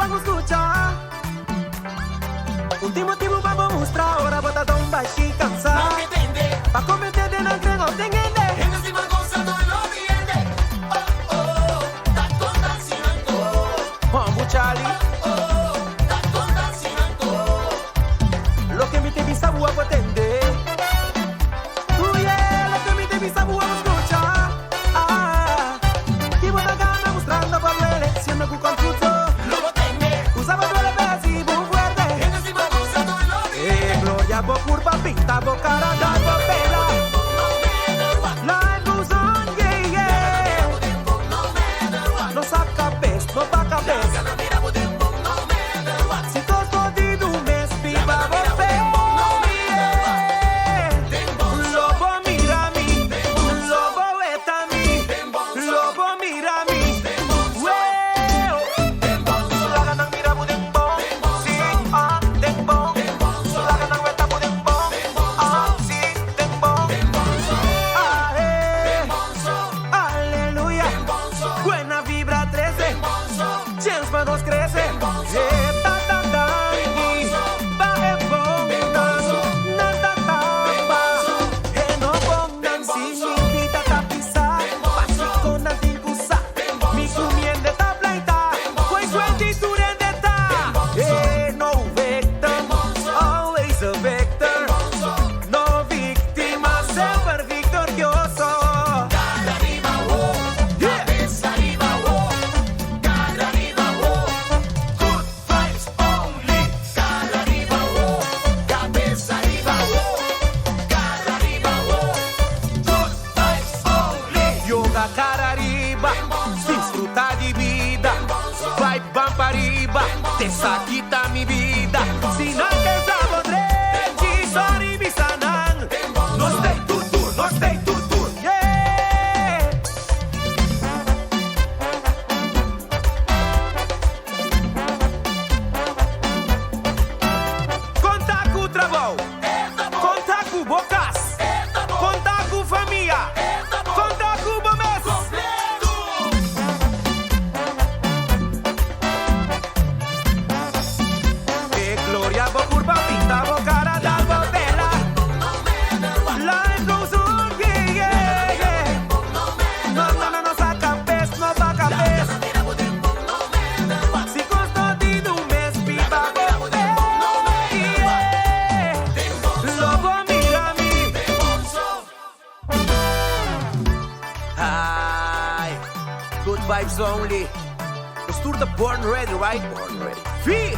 vamos escuchar. Último motivo para mostrar, ahora bota tão baixo e cansar. Não me entender, Pa' convertirte en el tren, no te entiende. gente encima gozando y no entiende. Oh, oh, está contaminando. Vamos, Charlie. Oh, oh, está contaminando. Lo que me te visa, voy a atender. Yeah, lo que me te visa, voy a escuchar. Y voy a ganar mostrando por vele, siendo que confuso. Lo botende, Usaba duele, pero así, muy fuerte. gente encima gozando y no entiende. Gloria, por curva, pinta, por cara, dar, por pela. No matter what, Life goes on, yeah, yeah. no matter what. No saca pez, no paga pez. Gana mira por tiempo, no matter what. Si todos jodidos me espiva, vos Lobo mira a mí, lobo está a mí, lobo mira a mí. La ganan mira por tiempo, sí, tempo. La ganan vuelta por tiempo, sí, tempo. Aleluya, buena vibra 13, James Mados crece. Cara arriba, disfruta de vida. Vai, van para arriba, te saquita mi vida. Si no que sabodre, sorry, bisanan. No stay tutur, no stay tutur. Yeah. Conta com trabalho, conta com bocas, conta com família. Gloria, bo curva, pinta, bo cara, da bo bella. Life goes on, yeah, yeah, yeah. No saca pez, no paga pez. Si costo di un mes, pipa, bo yeah. Lobo mira a mí. Hi, good vibes only. Let's do the born ready, right? Born ready. Free.